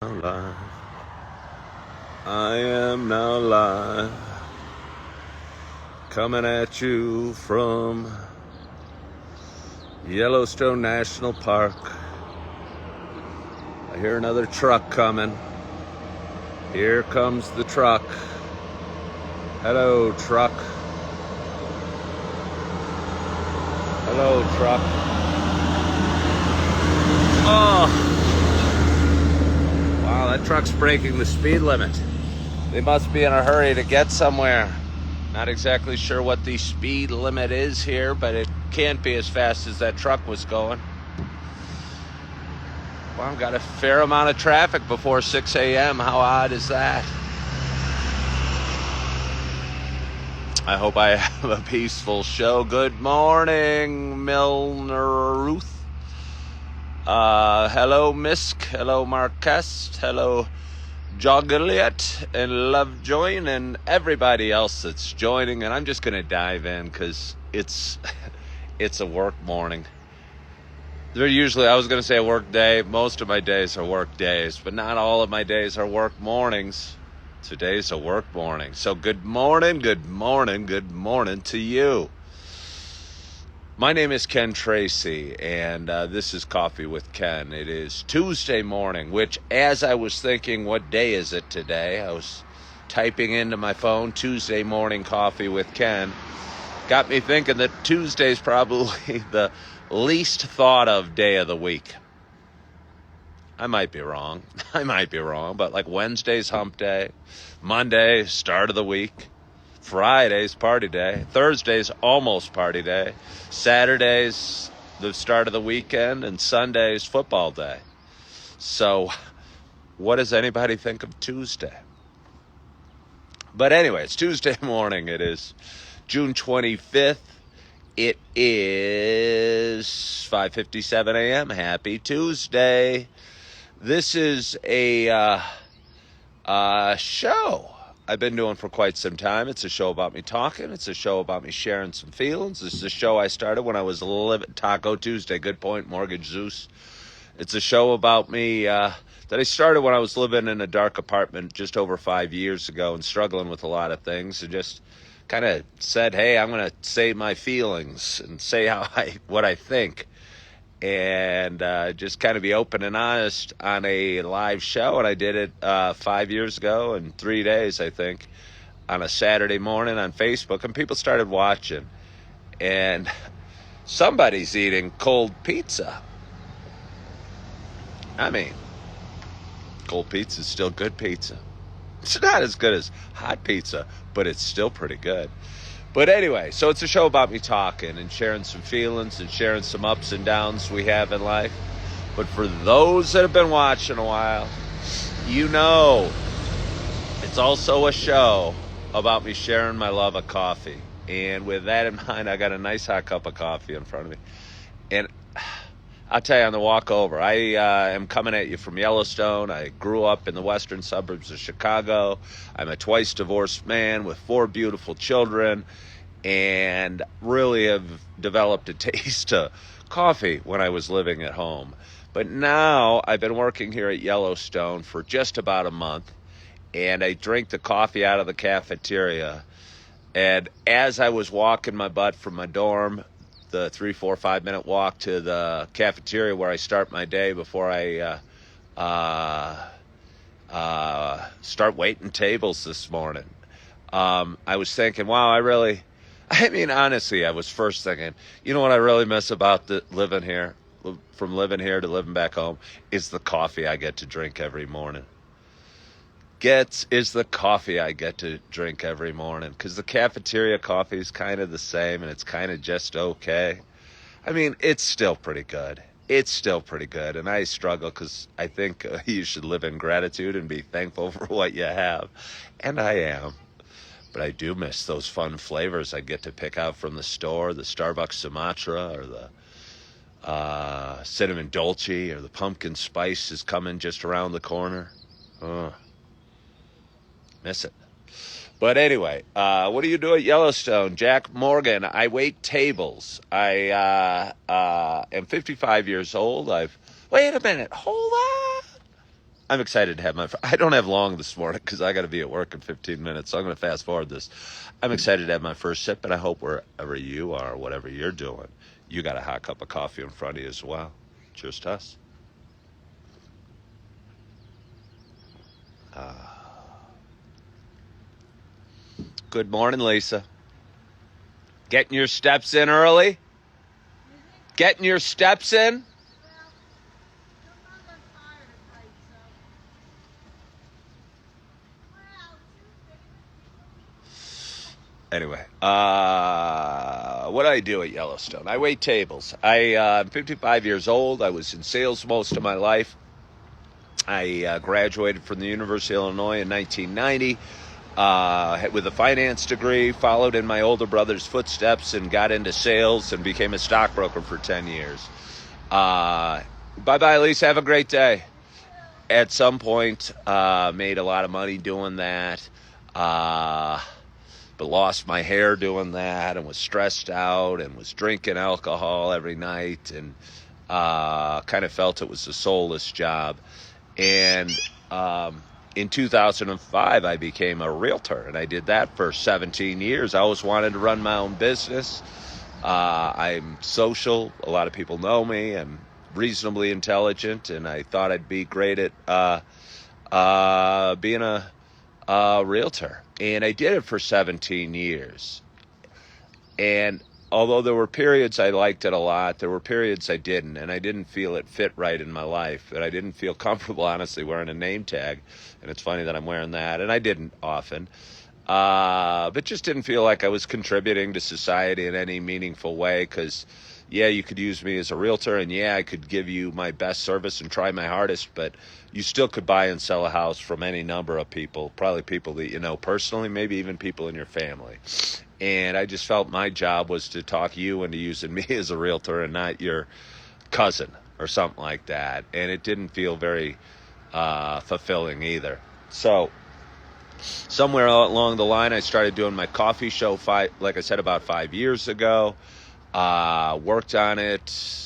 Live. I am now live, coming at you from Yellowstone National Park. I hear another truck coming. Here comes the truck. Hello, truck. Hello, truck. Oh! Wow, that truck's breaking the speed limit. They must be in a hurry to get somewhere. Not exactly sure what the speed limit is here, but it can't be as fast as that truck was going. Well, I've got a fair amount of traffic before 6 a.m. How odd is that? I hope I have a peaceful show. Good morning, Milner Ruth. Hello, Misk. Hello, Marquez. Hello, Jogaliet and Lovejoy and everybody else that's joining. And I'm just going to dive in because it's a work morning. They're usually, I was going to say a work day. Most of my days are work days, but not all of my days are work mornings. Today's a work morning. So good morning, good morning, good morning to you. My name is Ken Tracy, and this is Coffee with Ken. It is Tuesday morning, which, as I was thinking, what day is it today? I was typing into my phone, Tuesday morning coffee with Ken. Got me thinking that Tuesday's probably the least thought of day of the week. I might be wrong, but like Wednesday's hump day, Monday, start of the week. Friday's party day. Thursday's almost party day. Saturday's the start of the weekend. And Sunday's football day. So what does anybody think of Tuesday? But anyway, it's Tuesday morning. It is June 25th. It is 5:57 a.m. Happy Tuesday. This is a show I've been doing for quite some time. It's a show about me talking. It's a show about me sharing some feelings. This is a show I started when I was living Taco Tuesday. Good point, Mortgage Zeus. It's a show about me that I started when I was living in a dark apartment just over 5 years ago and struggling with a lot of things, and just kind of said, hey, I'm going to say my feelings and say what I think, and just kind of be open and honest on a live show. And I did it 5 years ago in 3 days, I think, on a Saturday morning on Facebook, and people started watching. And somebody's eating cold pizza. I mean, cold pizza is still good pizza. It's not as good as hot pizza, but it's still pretty good. But anyway, so it's a show about me talking and sharing some feelings and sharing some ups and downs we have in life. But for those that have been watching a while, you know it's also a show about me sharing my love of coffee. And with that in mind, I got a nice hot cup of coffee in front of me. And I'll tell you on the walk over, I am coming at you from Yellowstone. I grew up in the western suburbs of Chicago. I'm a twice divorced man with 4 beautiful children, and really have developed a taste of coffee when I was living at home. But now I've been working here at Yellowstone for just about a month, and I drink the coffee out of the cafeteria. And as I was walking my butt from my dorm, the 3, 4, 5 minute walk to the cafeteria where I start my day before I start waiting tables this morning, I was thinking, wow, honestly, I was first thinking, you know what I really miss about living here, from living here to living back home, is the coffee I get to drink every morning. Is the coffee I get to drink every morning, because the cafeteria coffee is kind of the same, and it's kind of just okay. I mean, it's still pretty good. And I struggle because I think you should live in gratitude and be thankful for what you have, and I am. But I do miss those fun flavors I get to pick out from the store, the Starbucks Sumatra, or the cinnamon dolce, or the pumpkin spice is coming just around the corner. Miss it. But anyway, what do you do at Yellowstone? Jack Morgan. I wait tables. I am 55 years old. Wait a minute. Hold on. I'm excited to have I don't have long this morning because I got to be at work in 15 minutes, so I'm going to fast forward this. I'm excited to have my first sip, and I hope wherever you are, whatever you're doing, you got a hot cup of coffee in front of you as well. Cheers to us. Good morning, Lisa. Getting your steps in early? Getting your steps in? Anyway, what do I do at Yellowstone? I wait tables. I'm 55 years old. I was in sales most of my life. I graduated from the University of Illinois in 1990 with a finance degree, followed in my older brother's footsteps, and got into sales and became a stockbroker for 10 years. Bye-bye, Lisa. Have a great day. At some point, made a lot of money doing that. But lost my hair doing that and was stressed out and was drinking alcohol every night and kind of felt it was a soulless job. And in 2005, I became a realtor, and I did that for 17 years. I always wanted to run my own business. I'm social. A lot of people know me. I'm reasonably intelligent, and I thought I'd be great at being a realtor. And I did it for 17 years. And although there were periods I liked it a lot, there were periods I didn't. And I didn't feel it fit right in my life. And I didn't feel comfortable, honestly, wearing a name tag. And it's funny that I'm wearing that. And I didn't often. But just didn't feel like I was contributing to society in any meaningful way. Because, yeah, you could use me as a realtor. And, yeah, I could give you my best service and try my hardest. But you still could buy and sell a house from any number of people, probably people that you know personally, maybe even people in your family. And I just felt my job was to talk you into using me as a realtor and not your cousin or something like that. And it didn't feel very fulfilling either. So somewhere along the line, I started doing my coffee show, like I said, about 5 years ago. Worked on it.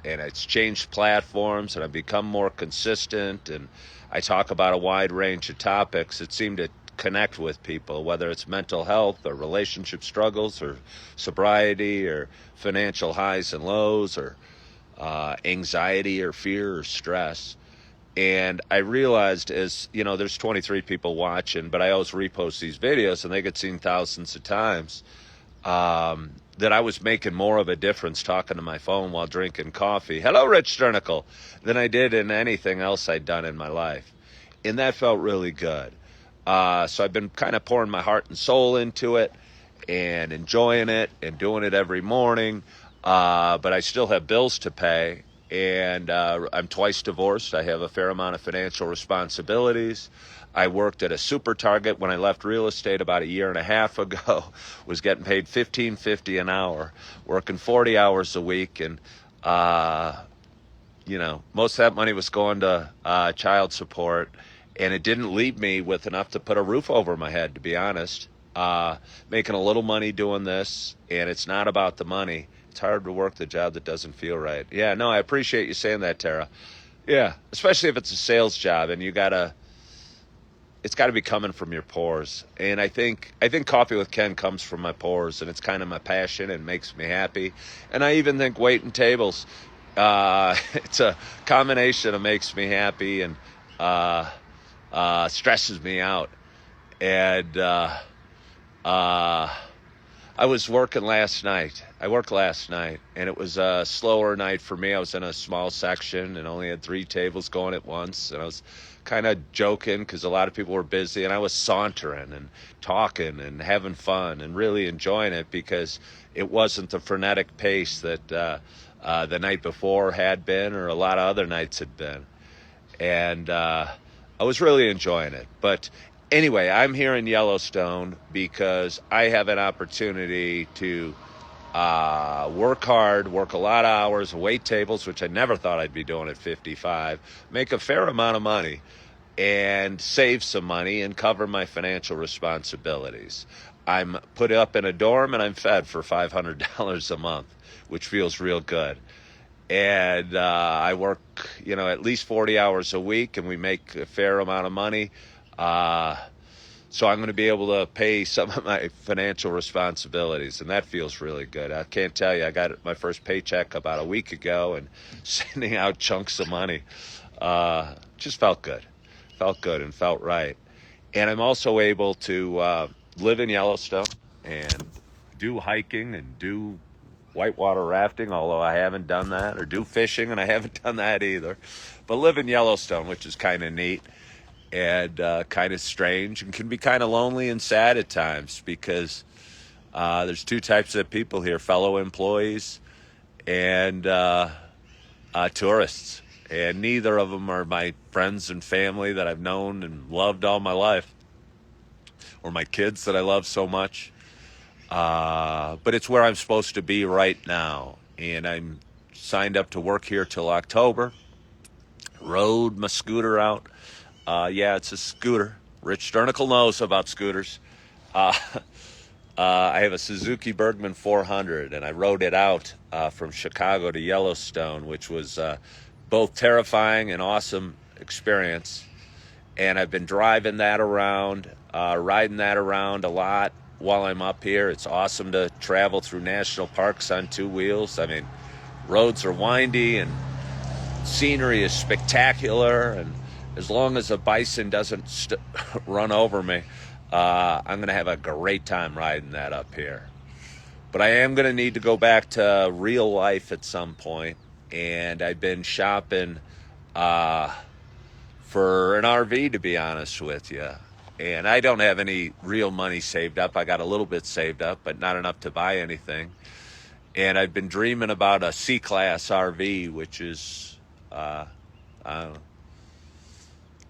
And it's changed platforms, and I've become more consistent, and I talk about a wide range of topics that seem to connect with people, whether it's mental health or relationship struggles or sobriety or financial highs and lows or anxiety or fear or stress. And I realized, as you know, there's 23 people watching, but I always repost these videos, and they get seen thousands of times. That I was making more of a difference talking to my phone while drinking coffee, hello, Rich Sternicle, than I did in anything else I'd done in my life. And that felt really good. So I've been kind of pouring my heart and soul into it and enjoying it and doing it every morning. But I still have bills to pay. And I'm twice divorced. I have a fair amount of financial responsibilities. I worked at a super Target when I left real estate about a year and a half ago. Was getting paid $15.50 an hour, working 40 hours a week, and most of that money was going to child support, and it didn't leave me with enough to put a roof over my head, to be honest. Making a little money doing this, and it's not about the money. It's hard to work the job that doesn't feel right. Yeah, no, I appreciate you saying that, Tara. Yeah, especially if it's a sales job and it's got to be coming from your pores. And I think Coffee with Ken comes from my pores, and it's kind of my passion and makes me happy. And I even think waiting tables, it's a combination of makes me happy and stresses me out. And I was working last night. I worked last night, and it was a slower night for me. I was in a small section and only had 3 tables going at once. And I was kind of joking because a lot of people were busy, and I was sauntering and talking and having fun and really enjoying it because it wasn't the frenetic pace that the night before had been or a lot of other nights had been. And I was really enjoying it. But anyway, I'm here in Yellowstone because I have an opportunity to work hard, work a lot of hours, wait tables, which I never thought I'd be doing at 55, make a fair amount of money, and save some money and cover my financial responsibilities. I'm put up in a dorm, and I'm fed for $500 a month, which feels real good. and I work, at least 40 hours a week, and we make a fair amount of money. So I'm going to be able to pay some of my financial responsibilities, and that feels really good. I can't tell you, I got my first paycheck about a week ago, and sending out chunks of money just felt good and felt right. And I'm also able to live in Yellowstone and do hiking and do whitewater rafting, although I haven't done that, or do fishing, and I haven't done that either. But live in Yellowstone, which is kind of neat and kind of strange, and can be kind of lonely and sad at times, because there's two types of people here: fellow employees and tourists. And neither of them are my friends and family that I've known and loved all my life, or my kids that I love so much. But it's where I'm supposed to be right now. And I'm signed up to work here till October. Rode my scooter out. Yeah, it's a scooter. Rich Sternicle knows about scooters. Uh, I have a Suzuki Bergman 400, and I rode it out from Chicago to Yellowstone, which was both terrifying and awesome experience. And I've been driving that around, riding that around a lot while I'm up here. It's awesome to travel through national parks on two wheels. I mean, roads are windy and scenery is spectacular, and as long as a bison doesn't run over me, I'm going to have a great time riding that up here. But I am going to need to go back to real life at some point, and I've been shopping for an RV, to be honest with you. And I don't have any real money saved up. I got a little bit saved up, but not enough to buy anything. And I've been dreaming about a C-Class RV, which is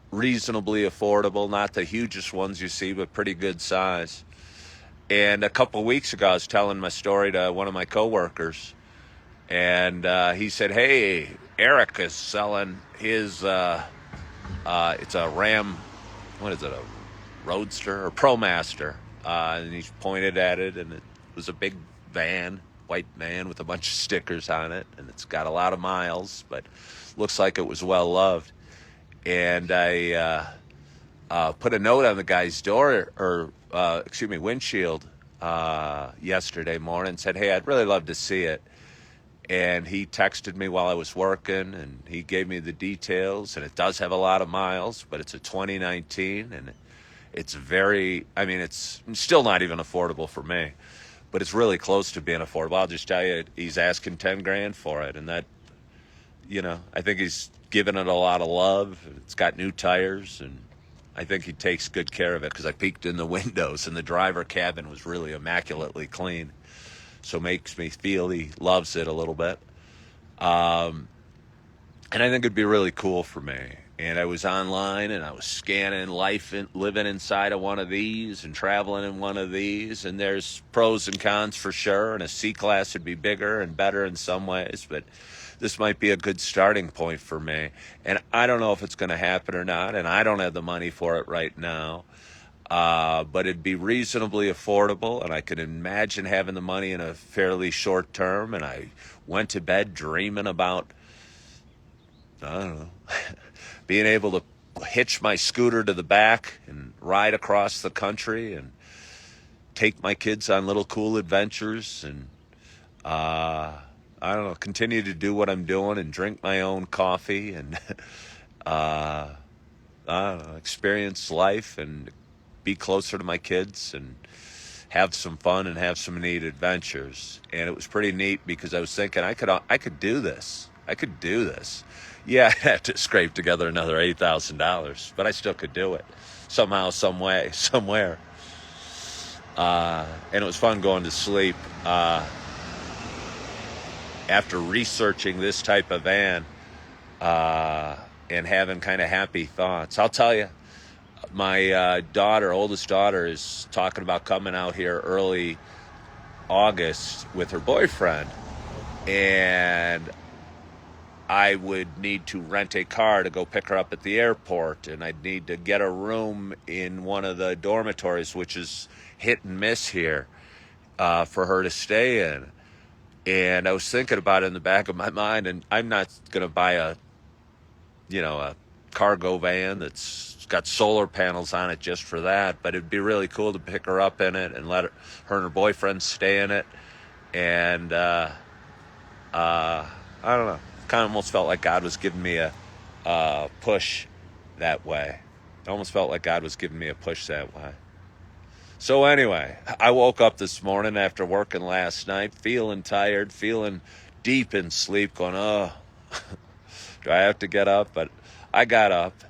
reasonably affordable. Not the hugest ones you see, but pretty good size. And a couple of weeks ago, I was telling my story to one of my coworkers, and he said, "Hey, Eric is selling his. It's a Ram. What is it? A Roadster or ProMaster?" And he pointed at it, and it was a big van, white van with a bunch of stickers on it, and it's got a lot of miles, but looks like it was well loved. And I put a note on the guy's door, or windshield, yesterday morning, and said, "Hey, I'd really love to see it." And he texted me while I was working, and he gave me the details, and it does have a lot of miles, but it's a 2019, and it's it's still not even affordable for me, but it's really close to being affordable. I'll just tell you, he's asking 10 grand for it, and that, I think he's given it a lot of love. It's got new tires, and I think he takes good care of it, because I peeked in the windows, and the driver cabin was really immaculately clean. So makes me feel he loves it a little bit. And I think it'd be really cool for me. And I was online, and I was scanning living inside of one of these and traveling in one of these. And there's pros and cons for sure. And a C-Class would be bigger and better in some ways, but this might be a good starting point for me. And I don't know if it's going to happen or not, and I don't have the money for it right now. But it'd be reasonably affordable, and I could imagine having the money in a fairly short term. And I went to bed dreaming about, I don't know, being able to hitch my scooter to the back and ride across the country and take my kids on little cool adventures, and I don't know, continue to do what I'm doing and drink my own coffee and I don't know, experience life and be closer to my kids and have some fun and have some neat adventures. And it was pretty neat, because I was thinking I could do this. I could do this. Yeah, I'd have to scrape together another $8,000, but I still could do it somehow, some way, somewhere. And it was fun going to sleep after researching this type of van and having kind of happy thoughts. I'll tell you, my oldest daughter, is talking about coming out here early August with her boyfriend, and I would need to rent a car to go pick her up at the airport, and I'd need to get a room in one of the dormitories, which is hit and miss here, for her to stay in. And I was thinking about it in the back of my mind, and I'm not going to buy a cargo van that's got solar panels on it just for that, but it'd be really cool to pick her up in it and let her and her boyfriend stay in it. And I don't know, kind of almost felt like God was giving me a push that way. It almost felt like God was giving me a push that way. So anyway, I woke up this morning after working last night, feeling tired, feeling deep in sleep, going, oh, do I have to get up? But I got up,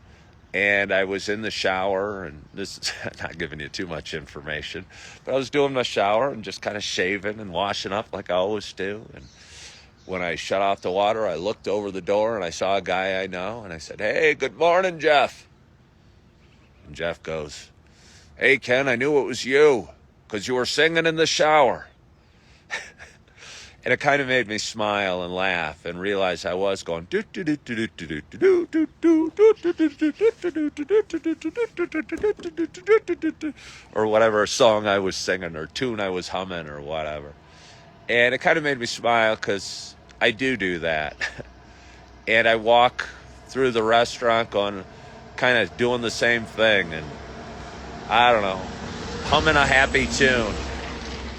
and I was in the shower, and this is not giving you too much information, but I was doing my shower and just kind of shaving and washing up like I always do. And when I shut off the water, I looked over the door, and I saw a guy I know, and I said, hey, good morning, Jeff. And Jeff goes, hey, Ken, I knew it was you because you were singing in the shower. And it kind of made me smile and laugh and realize I was going or whatever song I was singing or tune I was humming or whatever. And it kind of made me smile because I do that. And I walk through the restaurant going, kind of doing the same thing, and I don't know, humming a happy tune.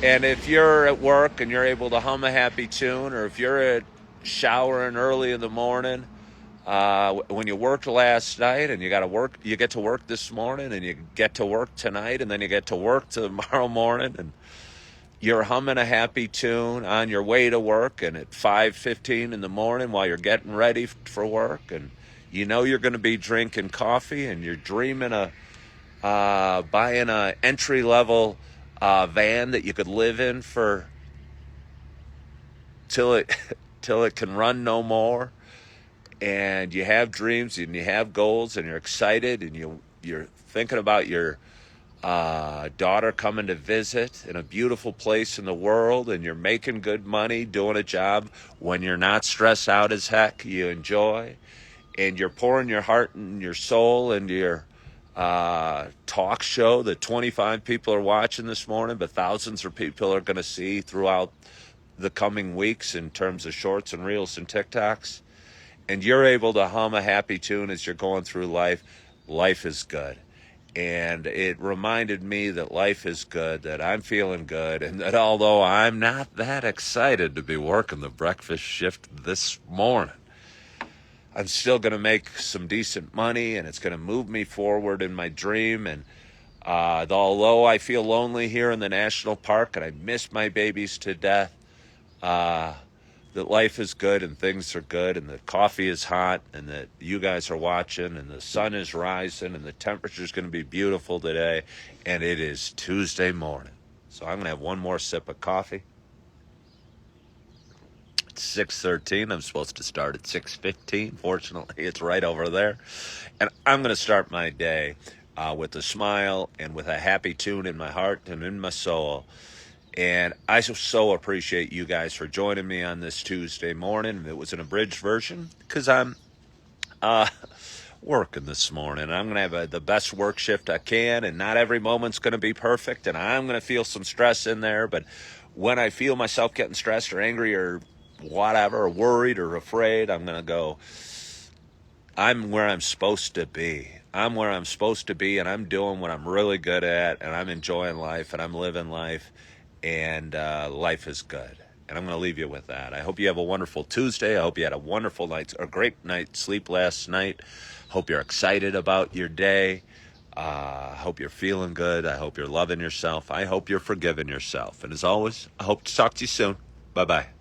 And if you're at work and you're able to hum a happy tune, or if you're showering early in the morning, when you worked last night and you get to work this morning, and you get to work tonight, and then you get to work tomorrow morning, and you're humming a happy tune on your way to work, and at 5:15 in the morning while you're getting ready for work, and you know you're going to be drinking coffee, and you're dreaming of buying an entry-level van that you could live in for till it can run no more, and you have dreams and you have goals and you're excited, and you're thinking about your daughter coming to visit in a beautiful place in the world, and you're making good money doing a job when you're not stressed out as heck, you enjoy, and you're pouring your heart and your soul into your talk show that 25 people are watching this morning, but thousands of people are going to see throughout the coming weeks in terms of shorts and reels and TikToks. And you're able to hum a happy tune as you're going through life. Life is good. And it reminded me that life is good, that I'm feeling good, and that although I'm not that excited to be working the breakfast shift this morning, I'm still going to make some decent money, and it's going to move me forward in my dream. And although I feel lonely here in the national park and I miss my babies to death, that life is good and things are good, and the coffee is hot, and that you guys are watching, and the sun is rising, and the temperature is going to be beautiful today, and it is Tuesday morning. So I'm going to have one more sip of coffee. 6:13. I'm supposed to start at 6:15. Fortunately, it's right over there. And I'm going to start my day with a smile and with a happy tune in my heart and in my soul. And I so appreciate you guys for joining me on this Tuesday morning. It was an abridged version because I'm working this morning. I'm going to have the best work shift I can, and not every moment's going to be perfect, and I'm going to feel some stress in there. But when I feel myself getting stressed or angry or whatever, or worried or afraid, I'm going to go, I'm where I'm supposed to be. I'm where I'm supposed to be, and I'm doing what I'm really good at, and I'm enjoying life, and I'm living life, and life is good. And I'm going to leave you with that. I hope you have a wonderful Tuesday. I hope you had a wonderful night, a great night's sleep last night. Hope you're excited about your day. I hope you're feeling good. I hope you're loving yourself. I hope you're forgiving yourself. And as always, I hope to talk to you soon. Bye-bye.